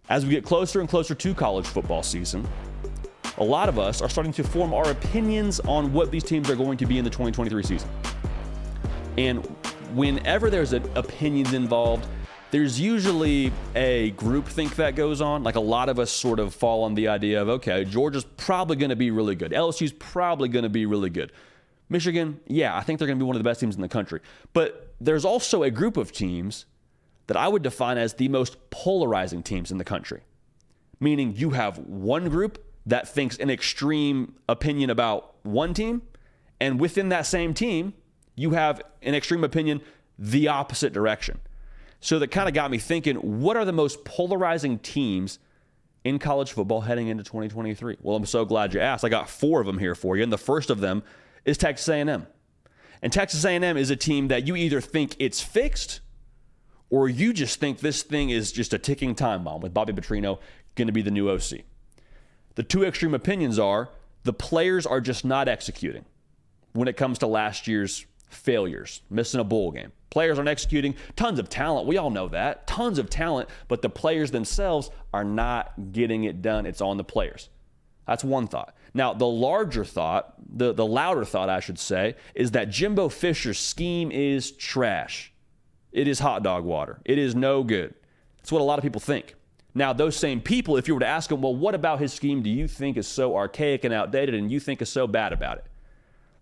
As we get closer and closer to college football season, a lot of us are starting to form our opinions on what these teams are going to be in the 2023 season. And whenever there's opinions involved, there's usually a groupthink that goes on. Like a lot of us sort of fall on the idea of, okay, Georgia's probably going to be really good. LSU's probably going to be really good. Michigan, yeah, I think they're going to be one of the best teams in the country. But there's also a group of teams that I would define as the most polarizing teams in the country. Meaning you have one group that thinks an extreme opinion about one team, and within that same team, you have an extreme opinion the opposite direction. So that kind of got me thinking, what are the most polarizing teams in college football heading into 2023? Well, I'm so glad you asked. I got 4 of them here for you, and the first of them is Texas A&M. And Texas A&M is a team that you either think it's fixed or you just think this thing is just a ticking time bomb with Bobby Petrino going to be the new OC. The two extreme opinions are the players are just not executing when it comes to last year's failures, missing a bowl game. Players aren't executing. Tons of talent. We all know that. Tons of talent, but the players themselves are not getting it done. It's on the players. That's one thought. Now, the larger thought, the louder thought, I should say, is that Jimbo Fisher's scheme is trash. It is hot dog water. It is no good. That's what a lot of people think. Now, those same people, if you were to ask them, well, what about his scheme do you think is so archaic and outdated and you think is so bad about it?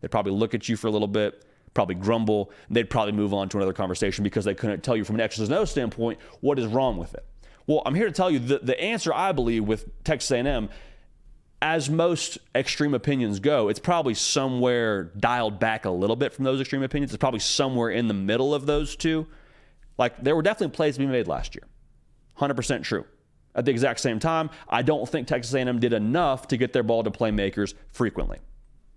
They'd probably look at you for a little bit, probably grumble, and they'd probably move on to another conversation because they couldn't tell you from an X's and O's standpoint what is wrong with it. Well, I'm here to tell you the answer, I believe, with Texas A&M, as most extreme opinions go, it's probably somewhere dialed back a little bit from those extreme opinions. It's probably somewhere in the middle of those two. Like, there were definitely plays to be made last year. 100% true. At the exact same time, I don't think Texas A&M did enough to get their ball to playmakers frequently.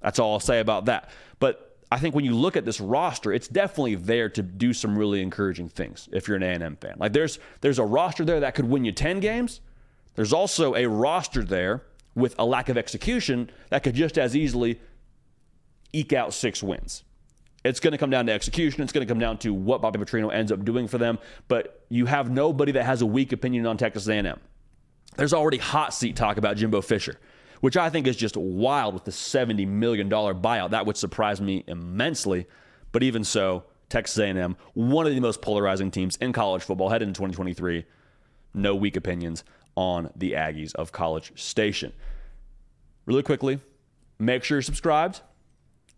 That's all I'll say about that. But I think when you look at this roster, it's definitely there to do some really encouraging things if you're an A&M fan. Like, there's a roster there that could win you 10 games. There's also a roster there with a lack of execution that could just as easily eke out 6 wins. It's going to come down to execution. It's going to come down to what Bobby Petrino ends up doing for them. But you have nobody that has a weak opinion on Texas A&M. There's already hot seat talk about Jimbo Fisher, which I think is just wild with the $70 million buyout. That would surprise me immensely. But even so, Texas A&M, one of the most polarizing teams in college football headed into 2023. No weak opinions on the Aggies of College Station. Really quickly, make sure you're subscribed.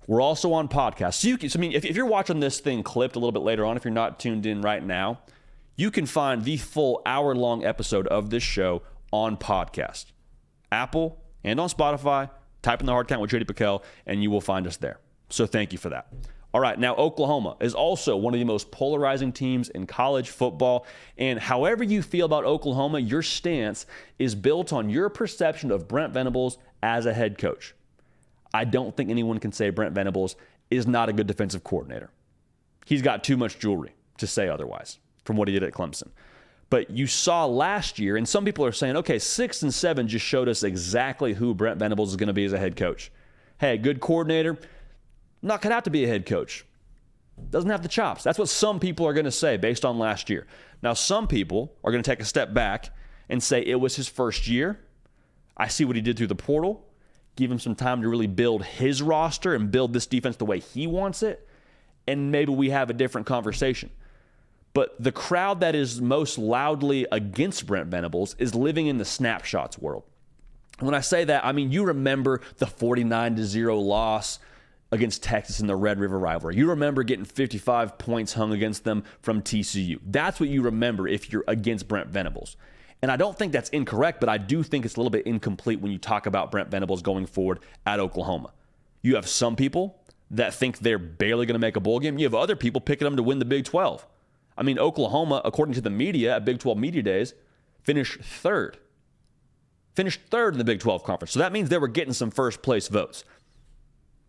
We're also on podcasts. So if you're watching this thing clipped a little bit later on, if you're not tuned in right now, you can find the full hour-long episode of this show on podcast. Apple and on Spotify. Type in the hard count with JD Piquel, and you will find us there. So thank you for that. All right, now Oklahoma is also one of the most polarizing teams in college football. And however you feel about Oklahoma, your stance is built on your perception of Brent Venables as a head coach. I don't think anyone can say Brent Venables is not a good defensive coordinator. He's got too much jewelry to say otherwise from what he did at Clemson. But you saw last year, and some people are saying, okay, 6 and 7 just showed us exactly who Brent Venables is going to be as a head coach. Hey, good coordinator, not cut out to be a head coach. Doesn't have the chops. That's what some people are going to say based on last year. Now, some people are going to take a step back and say it was his first year. I see what he did through the portal. Give him some time to really build his roster and build this defense the way he wants it. And maybe we have a different conversation. But the crowd that is most loudly against Brent Venables is living in the snapshots world. When I say that, I mean, you remember the 49-0 loss against Texas in the Red River rivalry. You remember getting 55 points hung against them from TCU. That's what you remember if you're against Brent Venables. And I don't think that's incorrect, but I do think it's a little bit incomplete when you talk about Brent Venables going forward at Oklahoma. You have some people that think they're barely going to make a bowl game. You have other people picking them to win the Big 12. I mean, Oklahoma, according to the media at Big 12 Media Days, finished third. Finished third in the Big 12 Conference. So that means they were getting some first-place votes.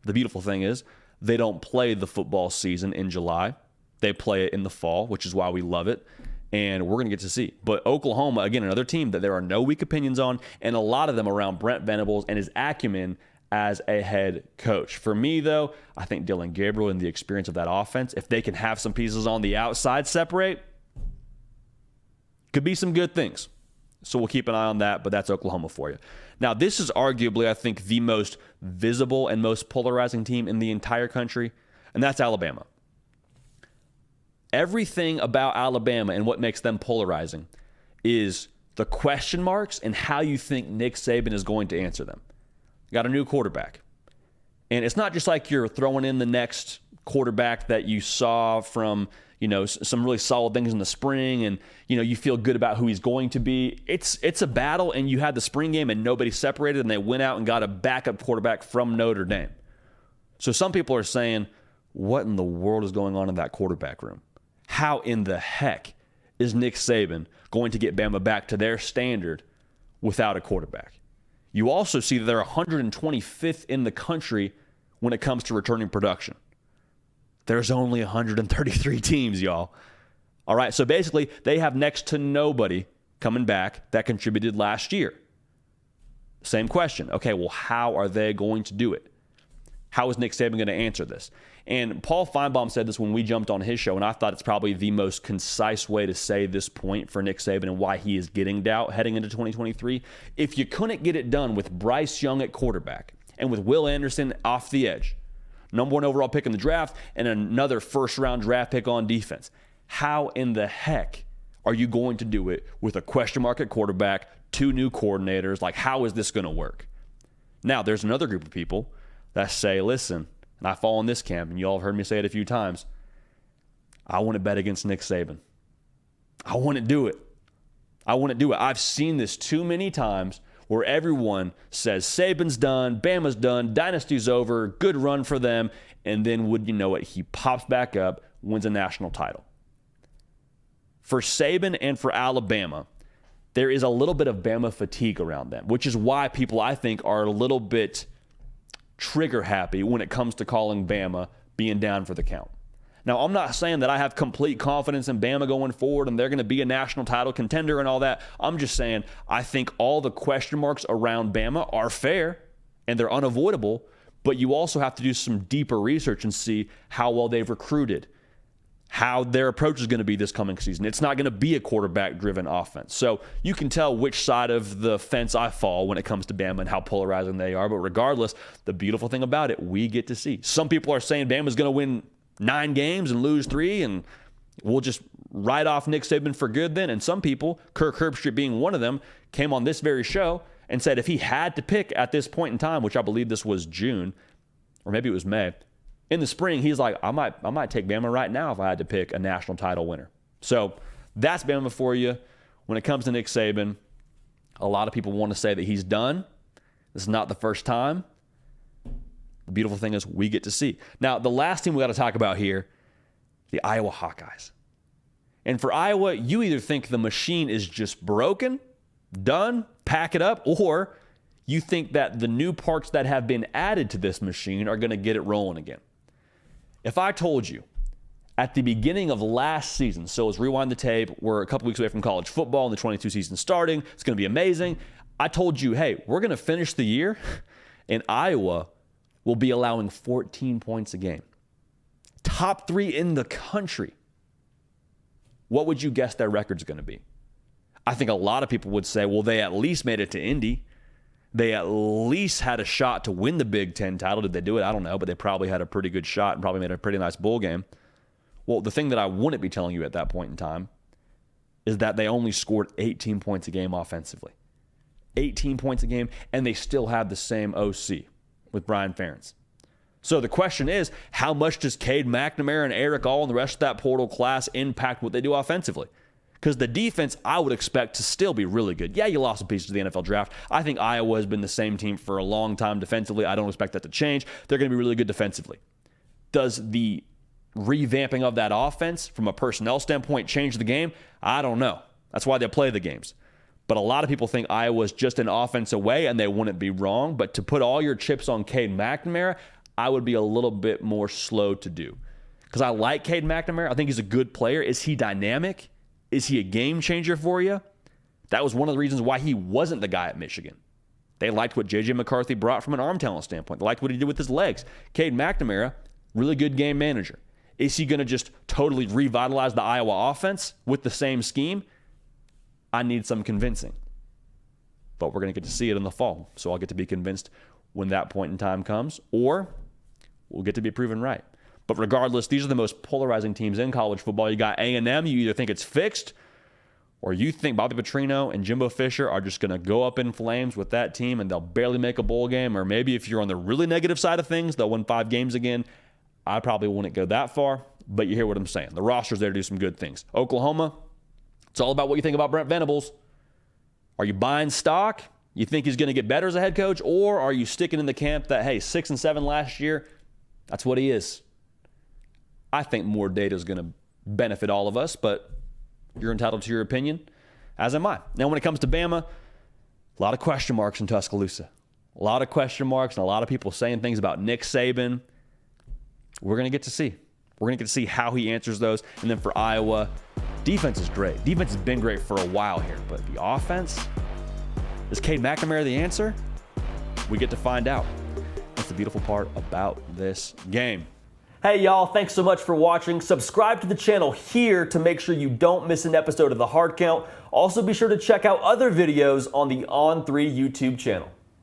The beautiful thing is they don't play the football season in July. They play it in the fall, which is why we love it. And we're going to get to see. But Oklahoma, again, another team that there are no weak opinions on, and a lot of them around Brent Venables and his acumen as a head coach. For me, though, I think Dylan Gabriel and the experience of that offense, if they can have some pieces on the outside separate, could be some good things. So we'll keep an eye on that, but that's Oklahoma for you. Now, this is arguably, I think, the most visible and most polarizing team in the entire country, and that's Alabama. Everything about Alabama and what makes them polarizing is the question marks and how you think Nick Saban is going to answer them. Got a new quarterback. And it's not just like you're throwing in the next quarterback that you saw from, some really solid things in the spring and, you feel good about who he's going to be. It's a battle, and you had the spring game and nobody separated, and they went out and got a backup quarterback from Notre Dame. So some people are saying, what in the world is going on in that quarterback room? How in the heck is Nick Saban going to get Bama back to their standard without a quarterback? You also see that they're 125th in the country when it comes to returning production. There's only 133 teams, y'all. All right, so basically they have next to nobody coming back that contributed last year. Same question. Okay, well, how are they going to do it? How is Nick Saban going to answer this? And Paul Feinbaum said this when we jumped on his show, and I thought it's probably the most concise way to say this point for Nick Saban and why he is getting doubt heading into 2023. If you couldn't get it done with Bryce Young at quarterback and with Will Anderson off the edge, number 1 overall pick in the draft, and another first-round draft pick on defense, how in the heck are you going to do it with a question mark at quarterback, 2 new coordinators? Like, how is this going to work? Now, there's another group of people that say, listen, and I fall in this camp, and you all have heard me say it a few times, I want to bet against Nick Saban. I want to do it. I've seen this too many times where everyone says Saban's done, Bama's done, dynasty's over, good run for them, and then would you know it, he pops back up, wins a national title. For Saban and for Alabama, there is a little bit of Bama fatigue around them, which is why people, I think, are a little bit trigger happy when it comes to calling Bama being down for the count. Now, I'm not saying that I have complete confidence in Bama going forward and they're going to be a national title contender and all that. I'm just saying I think all the question marks around Bama are fair and they're unavoidable, but you also have to do some deeper research and see how well they've recruited, how their approach is going to be this coming season. It's not going to be a quarterback-driven offense. So you can tell which side of the fence I fall when it comes to Bama and how polarizing they are. But regardless, the beautiful thing about it, we get to see. Some people are saying Bama's going to win 9 games and lose 3, and we'll just write off Nick Saban for good then. And some people, Kirk Herbstreit being one of them, came on this very show and said if he had to pick at this point in time, which I believe this was June, or maybe it was May, in the spring, he's like, I might take Bama right now if I had to pick a national title winner. So that's Bama for you. When it comes to Nick Saban, a lot of people want to say that he's done. This is not the first time. The beautiful thing is we get to see. Now, the last team we got to talk about here, the Iowa Hawkeyes. And for Iowa, you either think the machine is just broken, done, pack it up, or you think that the new parts that have been added to this machine are going to get it rolling again. If I told you at the beginning of last season, so let's rewind the tape, we're a couple weeks away from college football and the 22 season starting, it's going to be amazing. I told you, hey, we're going to finish the year and Iowa will be allowing 14 points a game. Top 3 in the country. What would you guess their record's going to be? I think a lot of people would say, well, they at least made it to Indy. They at least had a shot to win the Big Ten title. Did they do it? I don't know, but they probably had a pretty good shot and probably made a pretty nice bowl game. Well, the thing that I wouldn't be telling you at that point in time is that they only scored 18 points a game offensively. 18 points a game, and they still have the same OC with Brian Ferentz. So the question is, how much does Cade McNamara and Eric All and the rest of that portal class impact what they do offensively? Because the defense, I would expect to still be really good. Yeah, you lost some pieces to the NFL draft. I think Iowa has been the same team for a long time defensively. I don't expect that to change. They're going to be really good defensively. Does the revamping of that offense from a personnel standpoint change the game? I don't know. That's why they play the games. But a lot of people think Iowa's just an offense away, and they wouldn't be wrong. But to put all your chips on Cade McNamara, I would be a little bit more slow to do. Because I like Cade McNamara. I think he's a good player. Is he dynamic? Is he a game changer for you? That was one of the reasons why he wasn't the guy at Michigan. They liked what J.J. McCarthy brought from an arm talent standpoint. They liked what he did with his legs. Cade McNamara, really good game manager. Is he going to just totally revitalize the Iowa offense with the same scheme? I need some convincing. but we're going to get to see it in the fall. So I'll get to be convinced when that point in time comes, or we'll get to be proven right. But regardless, these are the most polarizing teams in college football. You got A&M. You either think it's fixed, or you think Bobby Petrino and Jimbo Fisher are just going to go up in flames with that team and they'll barely make a bowl game. Or maybe if you're on the really negative side of things, they'll win 5 games again. I probably wouldn't go that far, but you hear what I'm saying. The roster's there to do some good things. Oklahoma, it's all about what you think about Brent Venables. Are you buying stock? You think he's going to get better as a head coach? Or are you sticking in the camp that, hey, 6-7 last year, that's what he is? I think more data is going to benefit all of us, but you're entitled to your opinion, as am I. Now, when it comes to Bama, a lot of question marks in Tuscaloosa. A lot of question marks and a lot of people saying things about Nick Saban. We're going to get to see. We're going to get to see how he answers those. And then for Iowa, defense is great. Defense has been great for a while here, but the offense, is Cade McNamara the answer? We get to find out. That's the beautiful part about this game. Hey y'all, thanks so much for watching. Subscribe to the channel here to make sure you don't miss an episode of The Hard Count. Also be sure to check out other videos on the On3 YouTube channel.